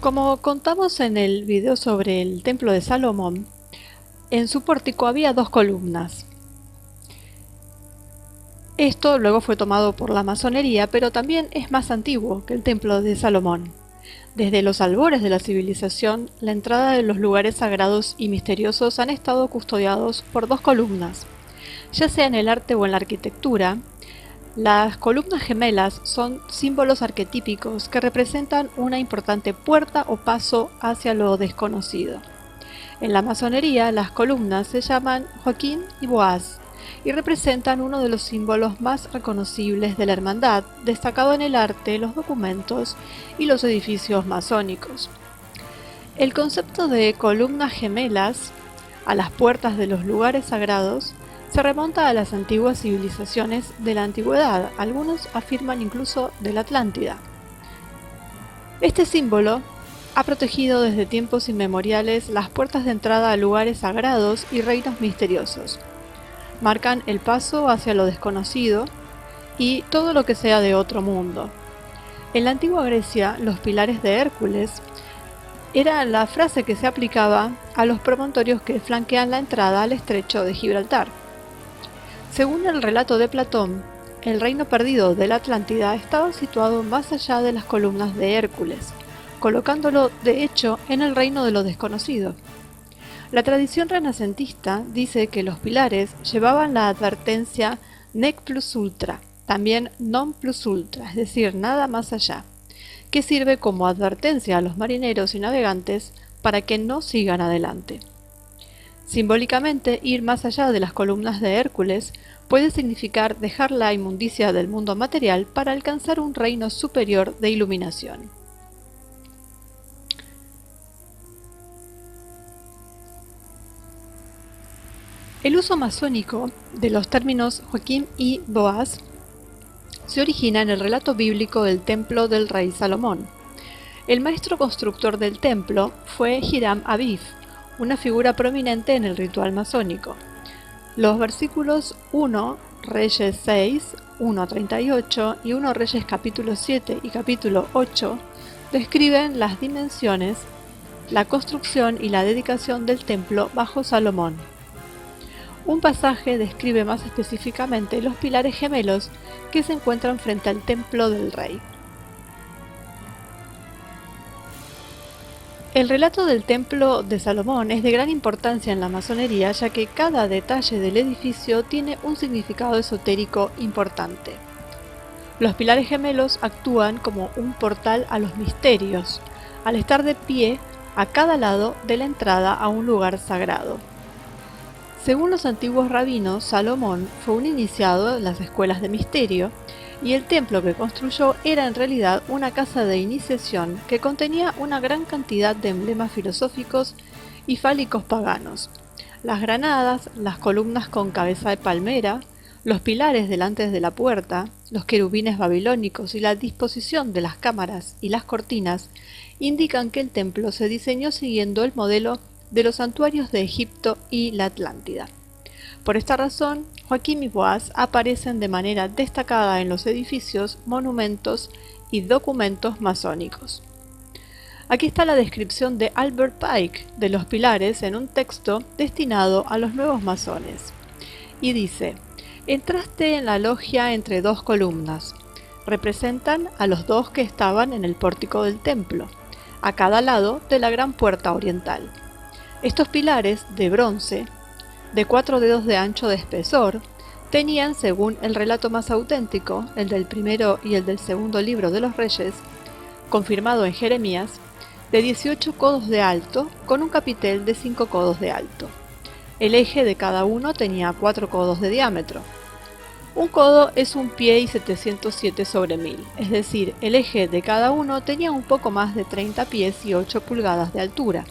Como contamos en el video sobre el templo de Salomón, en su pórtico había dos columnas. Esto luego fue tomado por la masonería, pero también es más antiguo que el templo de Salomón. Desde los albores de la civilización, la entrada de los lugares sagrados y misteriosos han estado custodiados por dos columnas. Ya sea en el arte o en la arquitectura, las columnas gemelas son símbolos arquetípicos que representan una importante puerta o paso hacia lo desconocido. En la masonería, las columnas se llaman Joaquín y Boaz y representan uno de los símbolos más reconocibles de la hermandad, destacado en el arte, los documentos y los edificios masónicos. El concepto de columnas gemelas a las puertas de los lugares sagrados se remonta a las antiguas civilizaciones de la antigüedad, algunos afirman incluso de la Atlántida. Este símbolo ha protegido desde tiempos inmemoriales las puertas de entrada a lugares sagrados y reinos misteriosos. Marcan el paso hacia lo desconocido y todo lo que sea de otro mundo. En la antigua Grecia, los pilares de Hércules era la frase que se aplicaba a los promontorios que flanquean la entrada al estrecho de Gibraltar. Según el relato de Platón, el reino perdido de la Atlántida estaba situado más allá de las columnas de Hércules, colocándolo de hecho en el reino de lo desconocido. La tradición renacentista dice que los pilares llevaban la advertencia nec plus ultra, también non plus ultra, es decir, nada más allá, que sirve como advertencia a los marineros y navegantes para que no sigan adelante. Simbólicamente, ir más allá de las columnas de Hércules puede significar dejar la inmundicia del mundo material para alcanzar un reino superior de iluminación. El uso masónico de los términos Joaquín y Boaz se origina en el relato bíblico del templo del rey Salomón. El maestro constructor del templo fue Hiram Abiv, una figura prominente en el ritual masónico. Los versículos 1 Reyes 6, 1 a 38 y 1 Reyes capítulo 7 y capítulo 8 describen las dimensiones, la construcción y la dedicación del templo bajo Salomón. Un pasaje describe más específicamente los pilares gemelos que se encuentran frente al templo del rey. El relato del templo de Salomón es de gran importancia en la masonería, ya que cada detalle del edificio tiene un significado esotérico importante. Los pilares gemelos actúan como un portal a los misterios, al estar de pie a cada lado de la entrada a un lugar sagrado. Según los antiguos rabinos, Salomón fue un iniciado en las escuelas de misterio, y el templo que construyó era en realidad una casa de iniciación que contenía una gran cantidad de emblemas filosóficos y fálicos paganos. Las granadas, las columnas con cabeza de palmera, los pilares delante de la puerta, los querubines babilónicos y la disposición de las cámaras y las cortinas indican que el templo se diseñó siguiendo el modelo de los santuarios de Egipto y la Atlántida. Por esta razón, Joaquín y Boaz aparecen de manera destacada en los edificios, monumentos y documentos masónicos. Aquí está la descripción de Albert Pike de los pilares en un texto destinado a los nuevos masones. Y dice: entraste en la logia entre dos columnas. Representan a los dos que estaban en el pórtico del templo, a cada lado de la gran puerta oriental. Estos pilares de bronce, de 4 dedos de ancho de espesor, tenían, según el relato más auténtico, el del primero y el del segundo libro de los Reyes, confirmado en Jeremías, de 18 codos de alto, con un capitel de 5 codos de alto. El eje de cada uno tenía 4 codos de diámetro. Un codo es un pie y 707 sobre 1000, es decir, el eje de cada uno tenía un poco más de 30 pies y 8 pulgadas de altura.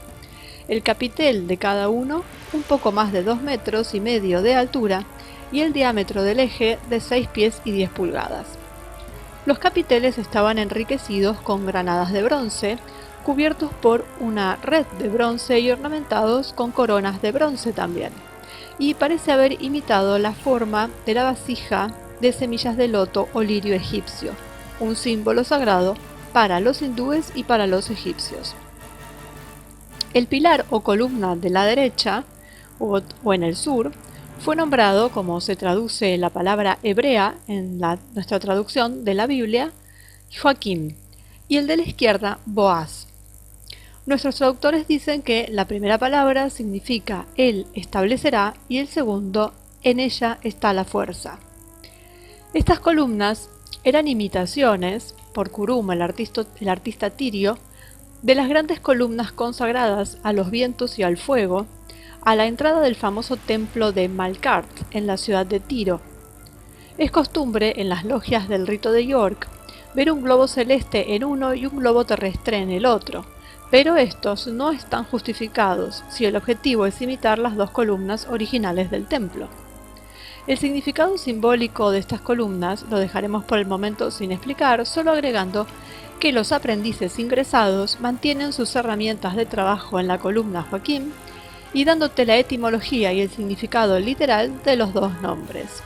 El capitel de cada uno un poco más de 2 metros y medio de altura y el diámetro del eje de 6 pies y 10 pulgadas. Los capiteles estaban enriquecidos con granadas de bronce, cubiertos por una red de bronce y ornamentados con coronas de bronce también, y parece haber imitado la forma de la vasija de semillas de loto o lirio egipcio, un símbolo sagrado para los hindúes y para los egipcios. El pilar o columna de la derecha, o en el sur, fue nombrado, como se traduce la palabra hebrea en nuestra traducción de la Biblia, Joaquín, y el de la izquierda, Boaz. Nuestros traductores dicen que la primera palabra significa Él establecerá y el segundo, en ella está la fuerza. Estas columnas eran imitaciones, por Kurum, el artista tirio, de las grandes columnas consagradas a los vientos y al fuego, a la entrada del famoso templo de Malkart en la ciudad de Tiro. Es costumbre en las logias del rito de York ver un globo celeste en uno y un globo terrestre en el otro, pero estos no están justificados si el objetivo es imitar las dos columnas originales del templo. El significado simbólico de estas columnas lo dejaremos por el momento sin explicar, solo agregando que los aprendices ingresados mantienen sus herramientas de trabajo en la columna Joaquín y dándote la etimología y el significado literal de los dos nombres.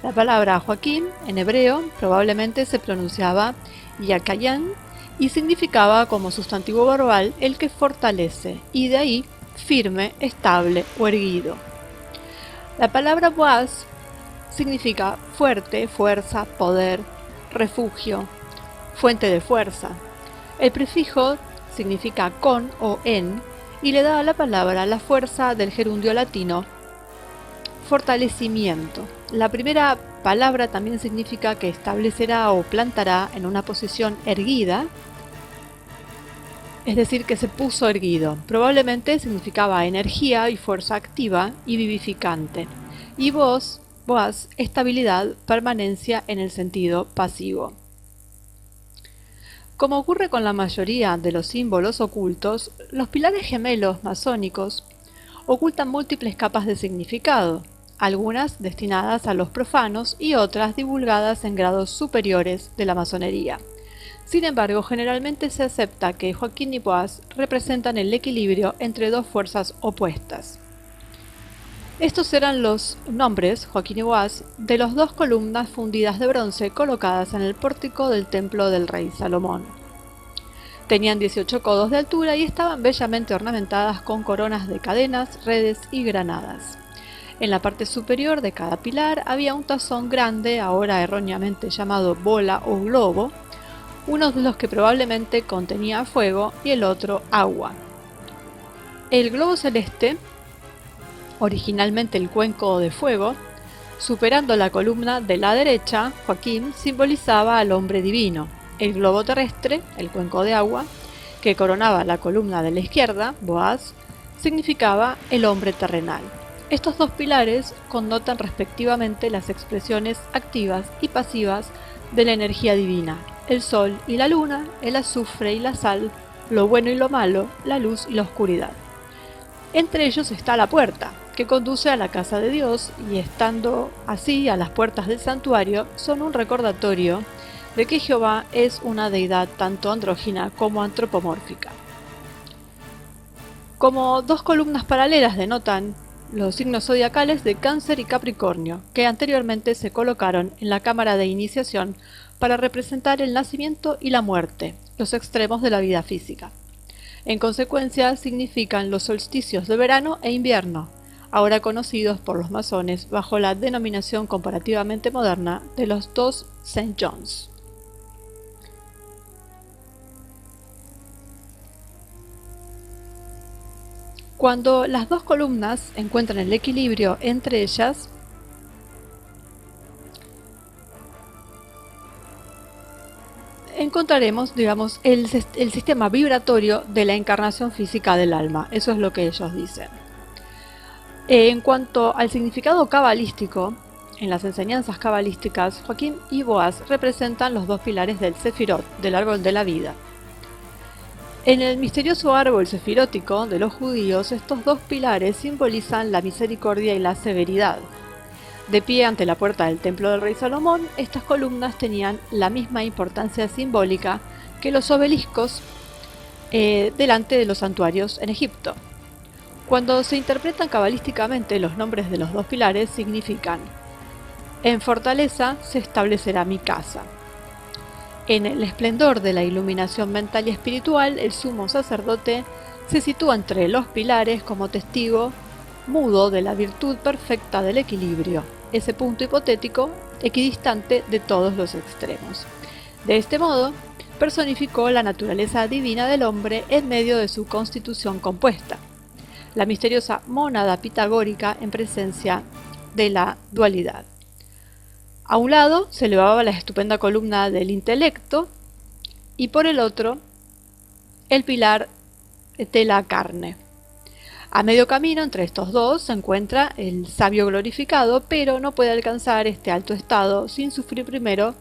La palabra Joaquín en hebreo probablemente se pronunciaba Yakayan y significaba como sustantivo verbal el que fortalece, y de ahí firme, estable o erguido. La palabra Boaz significa fuerte, fuerza, poder, refugio, fuente de fuerza. El prefijo significa con o en y le da a la palabra la fuerza del gerundio latino fortalecimiento. La primera palabra también significa que establecerá o plantará en una posición erguida, es decir, que se puso erguido. Probablemente significaba energía y fuerza activa y vivificante. Y Boaz, estabilidad, permanencia en el sentido pasivo. Como ocurre con la mayoría de los símbolos ocultos, los pilares gemelos masónicos ocultan múltiples capas de significado, algunas destinadas a los profanos y otras divulgadas en grados superiores de la masonería. Sin embargo, generalmente se acepta que Joaquín y Boaz representan el equilibrio entre dos fuerzas opuestas. Estos eran los nombres, Joaquín y Boaz, de las dos columnas fundidas de bronce colocadas en el pórtico del templo del rey Salomón. Tenían 18 codos de altura y estaban bellamente ornamentadas con coronas de cadenas, redes y granadas. En la parte superior de cada pilar había un tazón grande, ahora erróneamente llamado bola o globo, uno de los que probablemente contenía fuego y el otro agua. El globo celeste, originalmente el cuenco de fuego, superando la columna de la derecha, Joaquín simbolizaba al hombre divino. El globo terrestre, el cuenco de agua, que coronaba la columna de la izquierda, Boaz, significaba el hombre terrenal. Estos dos pilares connotan respectivamente las expresiones activas y pasivas de la energía divina, el sol y la luna, el azufre y la sal, lo bueno y lo malo, la luz y la oscuridad. Entre ellos está la puerta, que conduce a la casa de Dios, y estando así a las puertas del santuario, son un recordatorio de que Jehová es una deidad tanto andrógina como antropomórfica. Como dos columnas paralelas denotan los signos zodiacales de Cáncer y Capricornio, que anteriormente se colocaron en la cámara de iniciación para representar el nacimiento y la muerte, los extremos de la vida física. En consecuencia, significan los solsticios de verano e invierno, ahora conocidos por los masones bajo la denominación comparativamente moderna de los dos St. John's. Cuando las dos columnas encuentran el equilibrio entre ellas, encontraremos, digamos, el sistema vibratorio de la encarnación física del alma. Eso es lo que ellos dicen. En cuanto al significado cabalístico, en las enseñanzas cabalísticas, Joaquín y Boaz representan los dos pilares del Sefirot, del árbol de la vida. En el misterioso árbol sefirótico de los judíos, estos dos pilares simbolizan la misericordia y la severidad. De pie ante la puerta del templo del rey Salomón, estas columnas tenían la misma importancia simbólica que los obeliscos delante de los santuarios en Egipto. Cuando se interpretan cabalísticamente, los nombres de los dos pilares significan: en fortaleza se establecerá mi casa. En el esplendor de la iluminación mental y espiritual, el sumo sacerdote se sitúa entre los pilares como testigo mudo de la virtud perfecta del equilibrio, ese punto hipotético equidistante de todos los extremos. De este modo, personificó la naturaleza divina del hombre en medio de su constitución compuesta, la misteriosa mónada pitagórica en presencia de la dualidad. A un lado se elevaba la estupenda columna del intelecto y por el otro el pilar de la carne. A medio camino entre estos dos se encuentra el sabio glorificado, pero no puede alcanzar este alto estado sin sufrir primero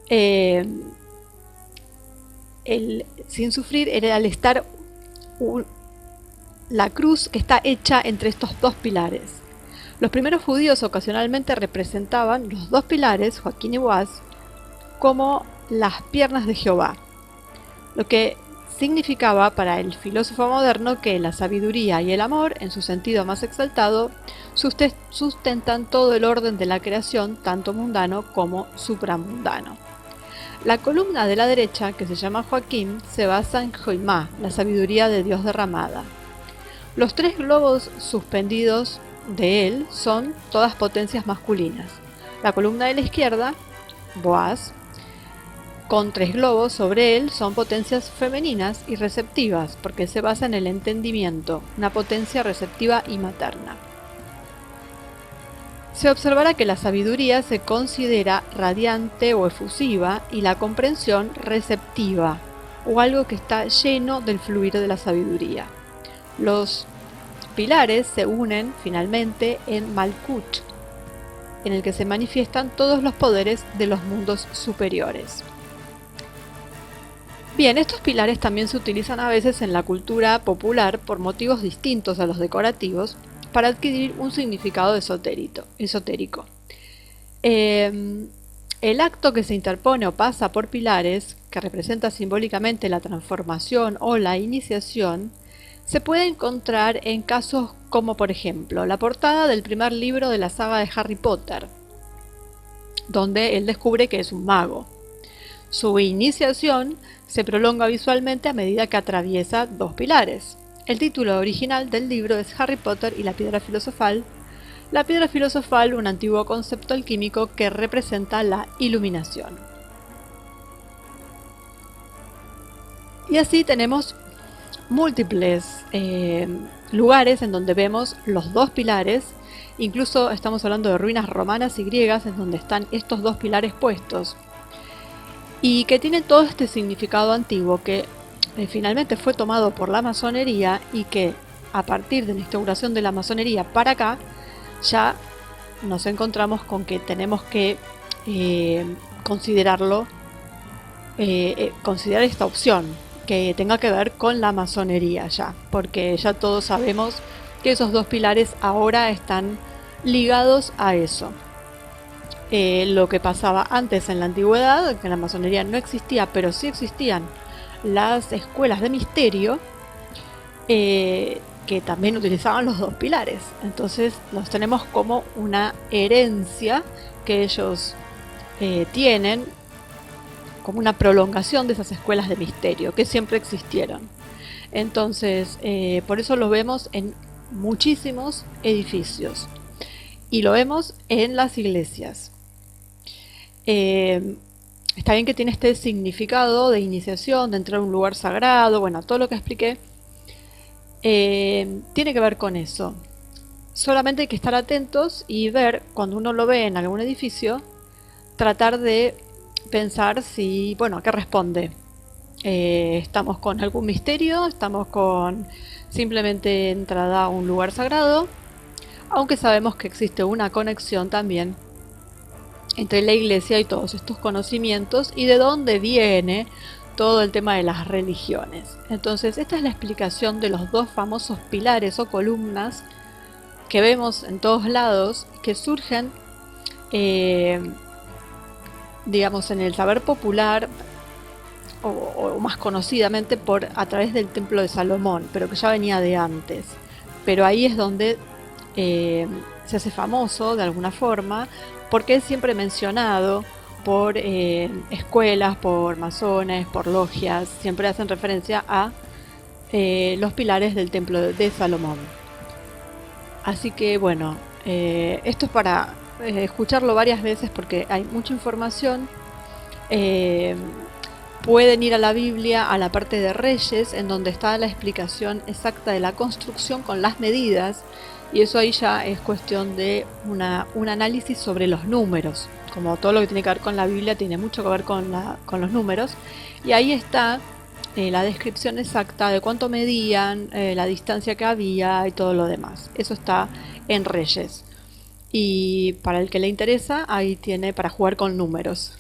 al estar la cruz que está hecha entre estos dos pilares. Los primeros judíos ocasionalmente representaban los dos pilares, Joaquín y Boaz, como las piernas de Jehová, lo que significaba para el filósofo moderno que la sabiduría y el amor, en su sentido más exaltado, sustentan todo el orden de la creación, tanto mundano como supramundano. La columna de la derecha, que se llama Joaquín, se basa en Joimá, la sabiduría de Dios derramada. Los tres globos suspendidos de él son todas potencias masculinas. La columna de la izquierda, Boaz, con tres globos sobre él, son potencias femeninas y receptivas, porque se basa en el entendimiento, una potencia receptiva y materna. Se observará que la sabiduría se considera radiante o efusiva y la comprensión receptiva, o algo que está lleno del fluir de la sabiduría. Los pilares se unen finalmente en Malkut, en el que se manifiestan todos los poderes de los mundos superiores. Bien, estos pilares también se utilizan a veces en la cultura popular por motivos distintos a los decorativos para adquirir un significado esotérico. El acto que se interpone o pasa por pilares, que representa simbólicamente la transformación o la iniciación, se puede encontrar en casos como, por ejemplo, la portada del primer libro de la saga de Harry Potter, donde él descubre que es un mago. Su iniciación se prolonga visualmente a medida que atraviesa dos pilares. El título original del libro es Harry Potter y la piedra filosofal. La piedra filosofal, un antiguo concepto alquímico que representa la iluminación. Y así tenemos múltiples lugares en donde vemos los dos pilares. Incluso estamos hablando de ruinas romanas y griegas en donde están estos dos pilares puestos, y que tienen todo este significado antiguo que finalmente fue tomado por la masonería, y que a partir de la instauración de la masonería para acá ya nos encontramos con que tenemos que considerar esta opción que tenga que ver con la masonería ya, porque ya todos sabemos que esos dos pilares ahora están ligados a eso. Lo que pasaba antes en la antigüedad, que en la masonería no existía, pero sí existían las escuelas de misterio, que también utilizaban los dos pilares. Entonces los tenemos como una herencia que ellos tienen, como una prolongación de esas escuelas de misterio que siempre existieron. Entonces, por eso lo vemos en muchísimos edificios y lo vemos en las iglesias. Está bien que tiene este significado de iniciación, de entrar a un lugar sagrado, bueno, todo lo que expliqué tiene que ver con eso. Solamente hay que estar atentos y ver, cuando uno lo ve en algún edificio, tratar de pensar si, bueno, ¿a qué responde? ¿Estamos con algún misterio? ¿Estamos con simplemente entrada a un lugar sagrado? Aunque sabemos que existe una conexión también entre la iglesia y todos estos conocimientos y de dónde viene todo el tema de las religiones. Entonces, esta es la explicación de los dos famosos pilares o columnas que vemos en todos lados, que surgen, digamos, en el saber popular, o más conocidamente a través del Templo de Salomón, pero que ya venía de antes. Pero ahí es donde se hace famoso de alguna forma, porque es siempre mencionado por escuelas, por masones, por logias, siempre hacen referencia a los pilares del templo de Salomón. Así que bueno, esto es para escucharlo varias veces porque hay mucha información. Pueden ir a la Biblia, a la parte de Reyes, en donde está la explicación exacta de la construcción con las medidas, y eso ahí ya es cuestión de un análisis sobre los números. Como todo lo que tiene que ver con la Biblia tiene mucho que ver con los números, y ahí está la descripción exacta de cuánto medían, la distancia que había y todo lo demás. Eso está en Reyes. Y para el que le interesa, ahí tiene para jugar con números.